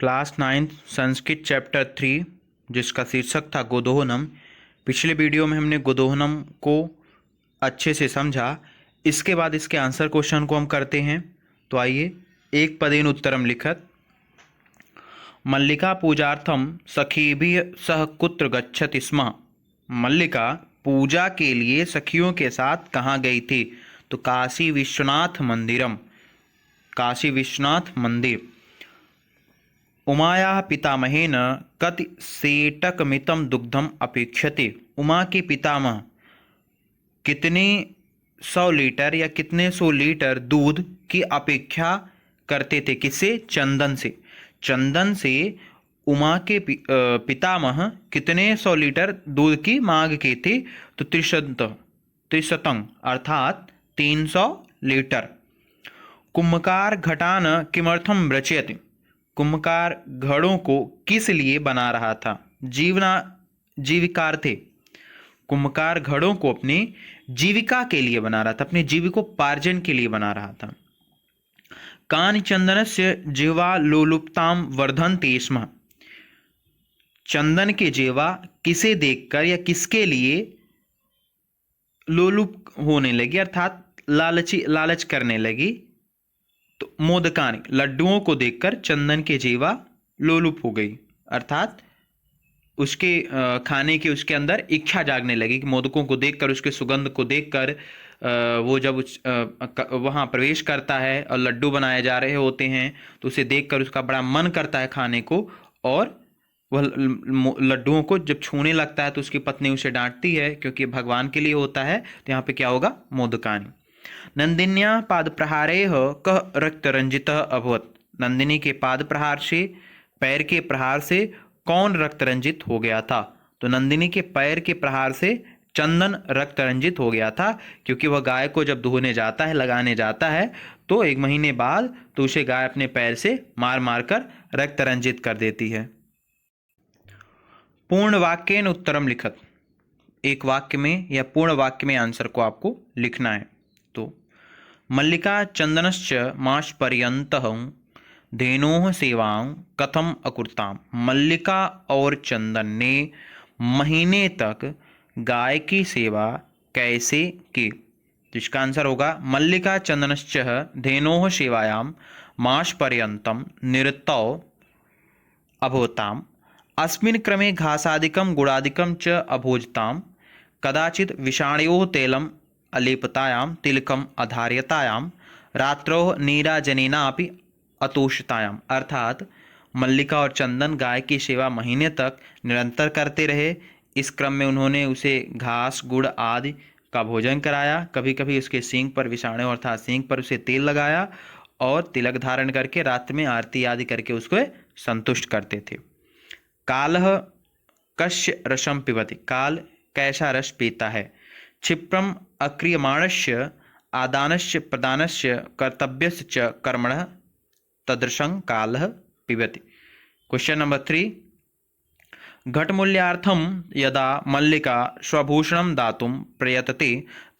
Class 9 Sanskrit chapter 3 जिसका शीर्षक था गोदोहनम। पिछले वीडियो में हमने गोदोहनम को अच्छे से समझा। इसके बाद इसके आंसर क्वेश्चन को हम करते हैं। तो आइए, एक पदेन उत्तरम लिखत। मल्लिका पूजार्थम सखीभिः सह कुत्र गच्छति स्म। मल्लिका पूजा के लिए सखियों के साथ कहाँ गई थी? तो काशी विश्वनाथ मंदिरम, काशी विश्वनाथ मंदिर। उमायाः पितामहेन कति सेटकमितं दुग्धम अपेक्षते। उमा के पितामह कितने 100 लीटर या कितने 100 लीटर दूध की अपेक्षा करते थे? किससे? चंदन से। चंदन से उमा के पितामह कितने 100 लीटर दूध की मांग की थी? तो त्रिशतं अर्थात 300 लीटर। कुम्भकार घटान किमर्थम रचयति। कुम्भकार घड़ों को किस लिए बना रहा था? जीविकार्थे। कुम्भकार घड़ों को अपनी जीविका के लिए बना रहा था, अपने जीविकोपार्जन के लिए बना रहा था। कानि चंदनस्य जिह्वा लोलुपताम वर्धन्ते स्म। चंदन के जेवा किसे देखकर या किसके लिए लोलुप होने लगी, अर्थात लालच करने लगी? तो मोदकानी, लड्डुओं को देखकर चंदन के जेवा लोलुप हो गई, अर्थात उसके खाने की उसके अंदर इच्छा जागने लगी कि मोदकों को देखकर, उसके सुगंध को देखकर वो जब वहाँ प्रवेश करता है और लड्डू बनाए जा रहे होते हैं तो उसे देखकर उसका बड़ा मन करता है खाने को, और वह लड्डुओं को जब छूने लगता है तो उसकी पत्नी उसे डांटती है क्योंकि भगवान के लिए होता है। तो यहाँ पे क्या होगा? मोदकानी। नंदिन्या पाद प्रहारेह कः रक्तरंजितः अभवत्। नंदिनी के पाद प्रहार से, पैर के प्रहार से कौन रक्तरंजित हो गया था? तो नंदिनी के पैर के प्रहार से चंदन रक्तरंजित हो गया था, क्योंकि वह गाय को जब धोने जाता है, लगाने जाता है, तो 1 महीने बाद तो उसे गाय अपने पैर से मार मार कर रक्तरंजित कर देती है। पूर्ण वाक्येन उत्तरम लिखत। एक वाक्य में या पूर्ण वाक्य में आंसर को आपको लिखना है। तो मल्लिका चंदनश्च मासपर्यन्तः धेनोः सेवां कथम अकुर्ताम। मल्लिका और चंदन ने महीने तक गाय की सेवा कैसे की? तो इसका आंसर होगा मल्लिका चंदनश्च धेनोः सेवायां मासपर्यन्तं निरतौ अभवताम्। अस्मिन् क्रमे घासादिकं गुडादिकं च अभोजताम्। कदाचित् विषाणयोः तैलम् अलेपतायां तिलकम् अधार्यतायां रात्रौ नीराजनेनापि अतोषतायाम। अर्थात मल्लिका और चंदन गाय की सेवा महीने तक निरंतर करते रहे। इस क्रम में उन्होंने उसे घास गुड़ आदि का भोजन कराया। कभी कभी उसके सींग पर विषाणु अर्थात सींग पर उसे तेल लगाया और तिलक धारण करके रात में आरती आदि करके उसको संतुष्ट करते थे। कालः कस्य रसम पिबति। काल कैसा रस पीता है? क्षिप्रम अक्रियमाणस्य आदानस्य प्रदानस्य कर्तव्यस्य च कर्मणः तदृशं कालः पिबति। Question number 3। घटमूल्यार्थम यदा मल्लिका स्वभूषणं दातुं प्रयतते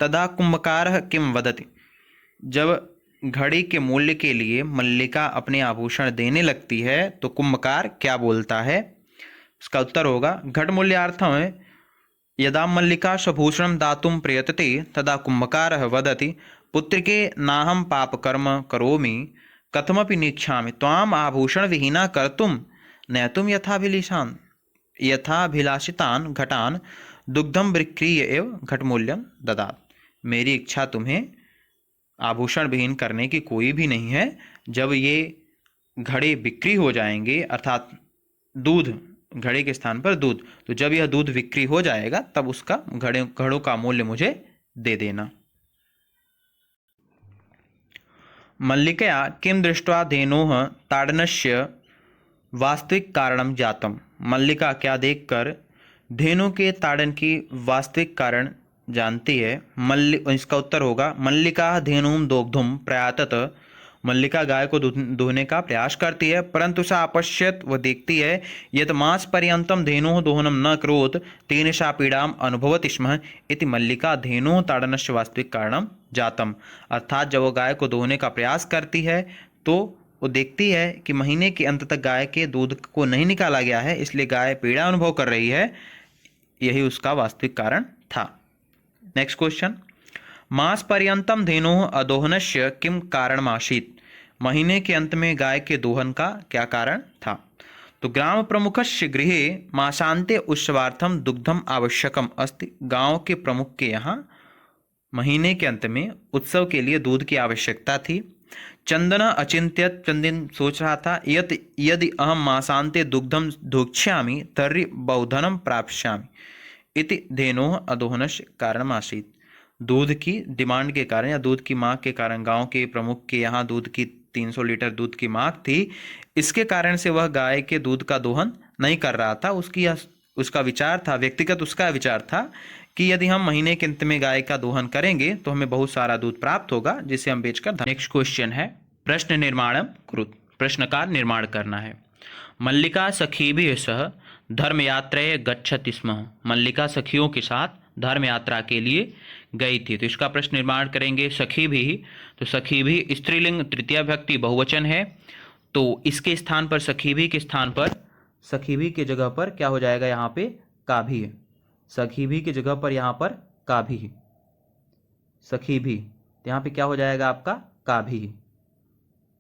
तदा कुम्भकारः किं वदति। जब घड़ी के मूल्य के लिए मल्लिका अपने आभूषण देने लगती है तो कुंभकार क्या बोलता है? इसका उत्तर होगा घटमूल्यार्थम यदा मल्लिका स्वभूषणं दातुं प्रयतते तदा कुंभकारः वदति पुत्रिके नाहं पापकर्म करोमि कथमपि नेच्छामि त्वाम् आभूषण विहीना कर्तुं नेतुं यथाभिलाषितान् घटान् दुग्धं विक्रीय एव घटमूल्यं ददात्। मेरी इच्छा तुम्हें आभूषण विहीन करने की कोई भी नहीं है। जब ये घड़े बिक्री हो जाएंगे, अर्थात दूध, घड़े के स्थान पर दूध, तो जब यह दूध बिक्री हो जाएगा तब उसका घड़ों का मूल्य मुझे दे देना। मल्लिकया किं दृष्ट्वा धेनोः ताडनस्य वास्तविक कारणं जातम्। मल्लिका क्या देखकर धेनु के ताड़न की वास्तविक कारण जानती है? इसका उत्तर होगा मल्लिका धेनुं दोग्धुं प्रयातत। मल्लिका गाय को दूहने का प्रयास करती है, परंतु सा अपश्यत, वह देखती है यत मास पर्यंतम धेनुः दोहनम न करोत् तेन सा पीड़ाम अनुभवति स्म इति मल्लिका धेनुः ताड़नस्य वास्तविक कारणम जातम। अर्थात जब वो गाय को दोहने का प्रयास करती है तो वो देखती है कि महीने के अंत तक गाय के दूध को नहीं निकाला गया है, इसलिए गाय पीड़ा अनुभव कर रही है। यही उसका वास्तविक कारण था। नेक्स्ट क्वेश्चन, मास पर्यंतम धेनोः अदोहनस्य किम कारणमासीत्? महीने के अंत में गाय के दोहन का क्या कारण था? तो ग्राम प्रमुखस्य गृहे मासान्ते उत्सवार्थम दुग्धम आवश्यकम अस्ति। गांव के प्रमुख के यहाँ महीने के अंत में उत्सव के लिए दूध की आवश्यकता थी। चंदन अचिंत्यत, चंदन सोच रहा था, यदि अहम मासान्ते दुग्धम भोक्ष्यामि तर्हि बहुधनम प्राप्स्यामि इति धेनोः अदोहनस्य कारणमासीत्। दूध की डिमांड के कारण या दूध की मांग के कारण, गांव के प्रमुख के यहाँ दूध की 300 लीटर दूध की मांग थी, इसके कारण से वह गाय के दूध का दोहन नहीं कर रहा था। उसका विचार था, व्यक्तिगत उसका विचार था कि यदि हम महीने के अंत में गाय का दोहन करेंगे तो हमें बहुत सारा दूध प्राप्त होगा, जिसे हम बेचकर। नेक्स्ट क्वेश्चन है, प्रश्न निर्माणम कुरुत। प्रश्न का निर्माण करना है। मल्लिका सखीभिः सह धर्मयात्रायै गच्छति स्म। मल्लिका सखियों के साथ धर्म यात्रा के लिए गई थी। तो इसका प्रश्न निर्माण करेंगे। सखी भी, तो सखी भी स्त्रीलिंग तृतीया विभक्ति बहुवचन है, तो इसके स्थान पर सखी भी के स्थान पर, सखी भी की जगह पर क्या हो जाएगा? यहाँ पे का भी है। सखी भी की जगह पर यहाँ पर का भी है। सखी भी, तो यहाँ पे क्या हो जाएगा आपका? का भी।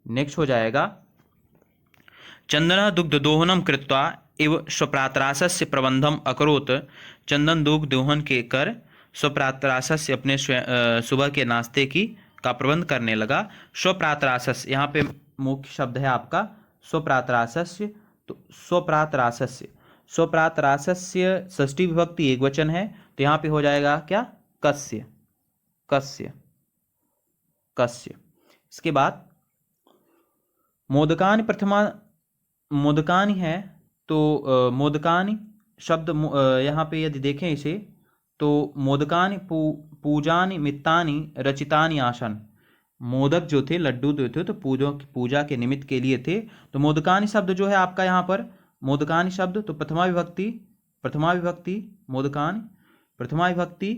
नेक्स्ट हो जाएगा, चंदन दुग्ध दोहनम कृत्वा एव स्वप्रातरासस्य प्रबंधम अकरोत। चंदन दुग्ध दोहन के कर स्वप्रातरासस्य अपने सुबह के नाश्ते का प्रबंध करने लगा। स्वप्रातरासस्य यहाँ पे मुख्य शब्द है आपका स्वप्रातरासस्य। तो स्वप्रातरासस्य, स्वप्रातरासस्य षष्ठी विभक्ति एक वचन है, तो यहाँ पे हो जाएगा क्या? कस्य, कस्य, कस्य। इसके बाद मोदकानि प्रथमा, मोदकानि है, तो मोदकानि शब्द यहाँ पे यदि देखें इसे, तो मोदकानि पूजानि मित्तानि रचितानि आसन। मोदक जो थे, लड्डू जो थे, तो पूजा के निमित्त के लिए थे। तो मोदकानि शब्द जो है आपका यहाँ पर, मोदकानि शब्द तो प्रथमा विभक्ति मोदकानि प्रथमा विभक्ति,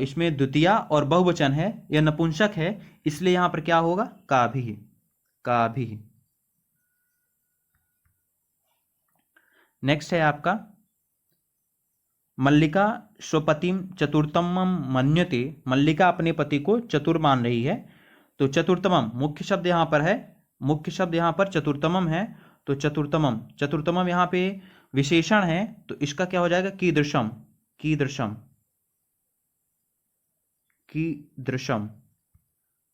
इसमें द्वितीया और बहुवचन है, यह नपुंसक है, इसलिए यहाँ पर क्या होगा? का भी, का भी। नेक्स्ट है आपका, मल्लिका स्वपतिम चतुर्थमम मन्यते। मल्लिका अपने पति को चतुर मान रही है। तो चतुर्थमम मुख्य शब्द यहाँ पर है, मुख्य शब्द यहाँ पर चतुर्थमम है, तो चतुर्थमम, चतुर्थमम यहाँ पे विशेषण है, तो इसका क्या हो जाएगा? कीदृशम, कीदृशम, कीदृशम,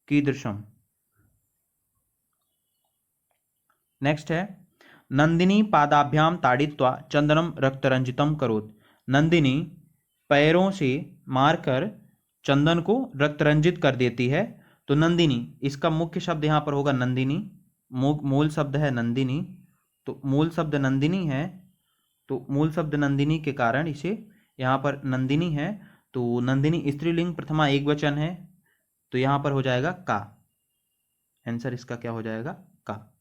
कीदृशम। नेक्स्ट है, नंदिनी पादाभ्याम ताड़ित्वा चंदनम रक्तरंजितम करोत। नंदिनी पैरों से मारकर चंदन को रक्तरंजित कर देती है। तो नंदिनी, इसका मुख्य शब्द यहाँ पर होगा नंदिनी, मूल शब्द है नंदिनी, तो मूल शब्द नंदिनी है, तो मूल शब्द नंदिनी के कारण इसे यहाँ पर नंदिनी है। तो नंदिनी स्त्रीलिंग प्रथमा एक वचन है, तो यहाँ पर हो जाएगा का। आंसर इसका क्या हो जाएगा? का।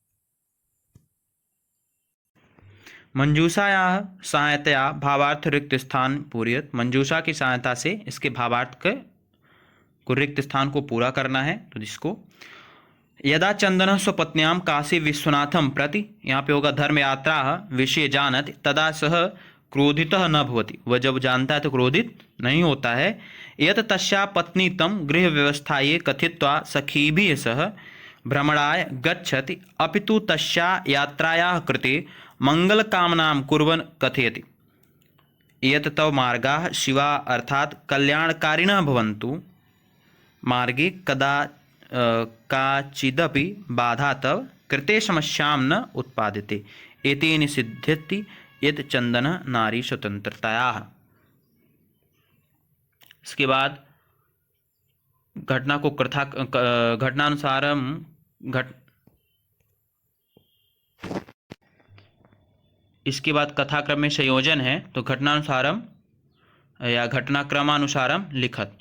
मंजूषाया सहायतया भावार्थ रिक्त स्थान पूर्यत। मंजूषा की सहायता से इसके भावार्थ को रिक्त स्थान को पूरा करना है। तो जिसको यदा चंदन स्वपत्न्याम काशी विश्वनाथम प्रति, यहाँ पे होगा धर्म यात्रा विषय जानत, तदा सह क्रोधितः न भवति। वह जब जानता है तो क्रोधित नहीं होता है। यत तस्या पत्नी तम गृह व्यवस्थाये कथित्वा सखीभिः सह भ्रमणाय गच्छति, अपितु तस्या यात्रायाः कृते मंगल कामनां कुर्वन् कथयति। यत तव मार्गाः शिवा अर्थात कल्याणकारिणः भवन्तु, मार्गे कदा काचिदपि बाधा तव कृते समस्यां न उत्पाद्यते, एतेन सिद्ध्यति यत् चंदन नारी स्वतंत्रतायाः। इसके बाद घटना को घटनानुसारम इसके बाद कथाक्रम में संयोजन है, तो घटनानुसारम या घटनाक्रमानुसारम लिखत।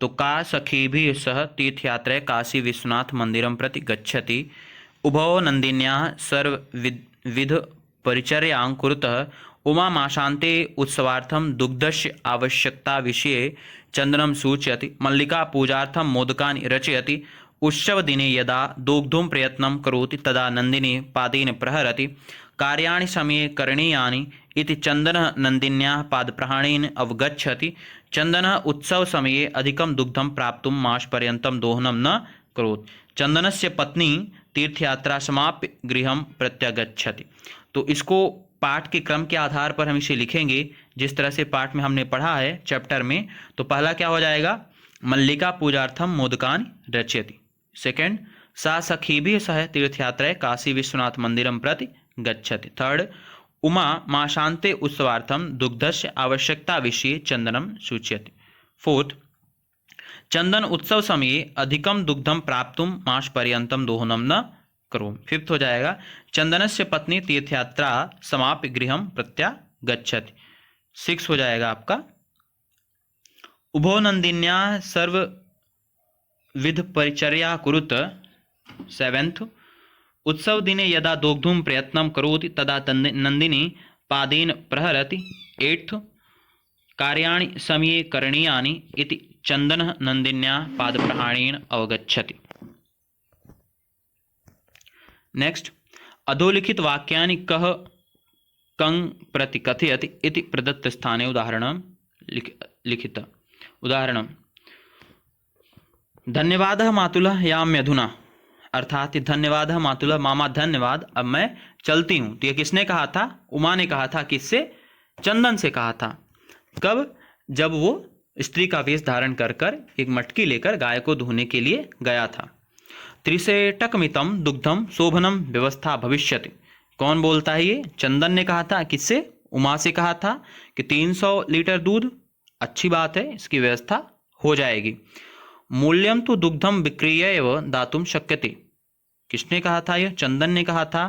तो का सखीभिः सह तीर्थयात्रायै काशी विश्वनाथ मंदिरं प्रति गच्छति। उभौ नंदिन्याः सर्वविध परिचर्यां कुरुतः उमा माशान्ते उत्सवार्थं दुग्धस्य आवश्यकता विषये चंदनं सूचयति। मल्लिका पूजार्थं मोदकानि रचयति। उत्सव दिने यदा दुग्धुं प्रयत्नं करोति तदा नन्दिनी पादेन प्रहरति कार्याणि समये करणीयानि इति चन्दनः नन्दिन्याः पादप्रहारेण अवगच्छति। चन्दनः उत्सवसमये अधिकं दुग्धं प्राप्तुं मासपर्यन्तं दोहनं न करोति। चन्दनस्य पत्नी तीर्थयात्रा समाप्य गृहं प्रत्यागच्छति। तो इसको पाठ के क्रम के आधार पर हम इसे लिखेंगे जिस तरह से पाठ में हमने पढ़ा है चैप्टर में। तो पहला क्या हो जाएगा, मल्लिका पूजार्थम मोदकानि रचयति। सेकंड, सा सखीभिः सह तीर्थयात्राय काशी विश्वनाथ मंदिरं प्रति गच्छति। थर्ड, उमा मासान्ते उत्सवार्थम दुग्धस्य आवश्यकता विषये चंदनम सूचयति। फोर्थ, चंदन उत्सव समये अधिकम दुग्धम प्राप्तुं मास पर्यंतम दोहनम न करोमि। फिफ्थ हो जाएगा, चंदनस्य पत्नी तीर्थयात्रा समाप्य गृहं प्रत्यागच्छति। सिक्स हो जाएगा आपका, उभो नंदिन्याः सर्वविध परिचर्या कुरुत। सेवेंथ, उत्सव दिने यदा दोग्धुं प्रयत्नं करोति तदा नंदिनी पादेन प्रहरति। एट्थ, कार्याणि समये करणीयानि इति चंदनः नंदिन्याः पादप्रहारेण अवगच्छति। नेक्स्ट, अधोलिखित वाक्यानि कः कं प्रति कथयति इति प्रदत्त स्थाने उदाहरणं लिखित। उदाहरणं, धन्यवादः मातुलः याम्यधुना, अर्थात धन्यवाद मातुलः, मामा धन्यवाद, अब मैं चलती हूँ। तो ये किसने कहा था, उमा ने कहा था। किससे, चंदन से कहा था। कब, जब वो स्त्री का वेश धारण कर कर एक मटकी लेकर गाय को धोने के लिए गया था। त्रिशेटकमितं दुग्धम शोभनम व्यवस्था भविष्यति, कौन बोलता है ये, चंदन ने कहा था। किससे, उमा से कहा था कि 300 लीटर दूध अच्छी बात है, इसकी व्यवस्था हो जाएगी। मूल्यम तो दुग्धम विक्रीय एव दातुम शक्यते, किसने कहा था, यह चंदन ने कहा था।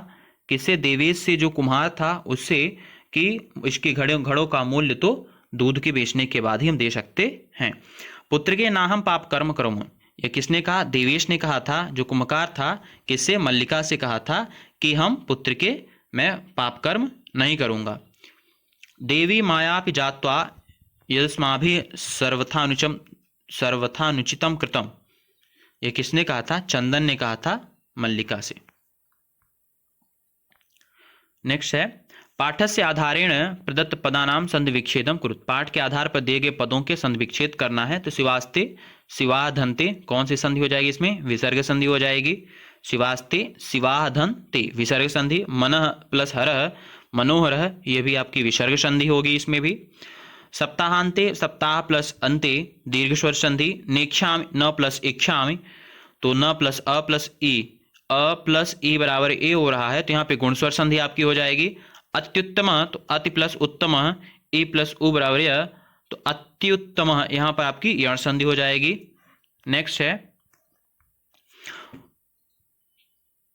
किससे, देवेश से, जो कुम्हार था उससे, कि इसकी घड़ों का मूल्य तो दूध के बेचने के बाद ही हम दे सकते हैं। पुत्र के नाहम पाप कर्म करूँ, यह किसने कहा, देवेश ने कहा था, जो कुम्हार था। किससे, मल्लिका से कहा था कि हम पुत्र के मैं पाप कर्म नहीं करूँगा। देवी मायापि जात्वा यस्माभिः सर्वथानुचितम कृतम, यह किसने कहा था, चंदन ने कहा था मल्लिका से। नेक्स्ट है, पाठस्य आधारेण प्रदत्त पदानाम संधि विच्छेदम कुरुत, पाठ के आधार पर दिए गए पदों के संधि विच्छेद करना है। तो शिवास्ते शिवाधनते, कौन सी संधि हो जाएगी इसमें, विसर्ग संधि हो जाएगी। शिवास्ते शिवाधनते विसर्ग संधि। मनः प्लस हरः मनोहरः, यह भी आपकी विसर्ग संधि होगी इसमें भी। सप्ताहांते सप्ताह प्लस अंते दीर्घ स्वर संधि। नेक्षामि न प्लस इच्छामि, तो न प्लस अ प्लस ई बराबर ए हो रहा है, तो यहाँ पे गुण स्वर संधि आपकी हो जाएगी। अत्युत्तम, तो अति प्लस उत्तम, ई प्लस उ बराबर य, तो अत्युत्तम यहाँ पर आपकी यण संधि हो जाएगी। नेक्स्ट है,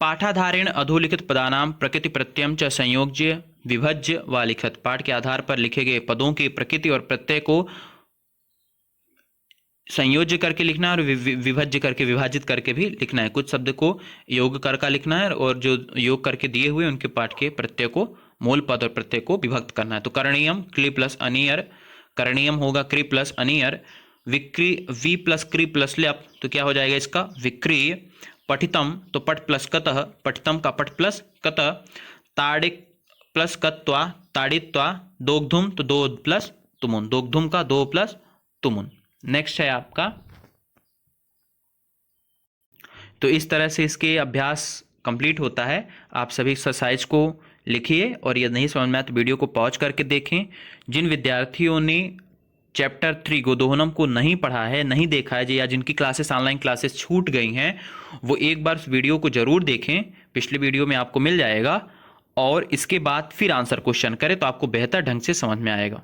पाठाधारेण अधोलिखित पदानाम प्रकृति प्रत्ययम च संयोज्य विभज्य व लिखत, पाठ के आधार पर लिखे गए पदों की प्रकृति और प्रत्यय को संयोज्य करके लिखना है और विभज्य करके, विभाजित करके भी लिखना है। कुछ शब्द को योग कर का लिखना है और जो योग करके दिए हुए उनके पाठ के प्रत्यय को, मूल पद और प्रत्यय को विभक्त करना है। तो करणीयम क्ली प्लस अनियर, करणीयम होगा क्री प्लस अनियर। विक्री वी प्लस क्री प्लस ल्यप, तो क्या हो जाएगा इसका, विक्री। पठितम, तो पठ प्लस कतः, पठितम का पठ प्लस कतः। ताड़िक प्लस कत्वा, ताड़ित्वा। दोग्धुम, तो दो प्लस तुमुन, दोग्धुम का दो प्लस तुमुन। नेक्स्ट है आपका, तो इस तरह से इसके अभ्यास कंप्लीट होता है। आप सभी एक्सरसाइज को लिखिए और यदि नहीं समझ में आए तो वीडियो को पॉज करके देखें। जिन विद्यार्थियों ने चैप्टर 3 गोदोहनम को नहीं पढ़ा है, नहीं देखा है, या जिनकी क्लासेस ऑनलाइन क्लासेस छूट गई हैं, वो एक बार उस वीडियो को जरूर देखें। पिछले वीडियो में आपको मिल जाएगा और इसके बाद फिर आंसर क्वेश्चन करें तो आपको बेहतर ढंग से समझ में आएगा।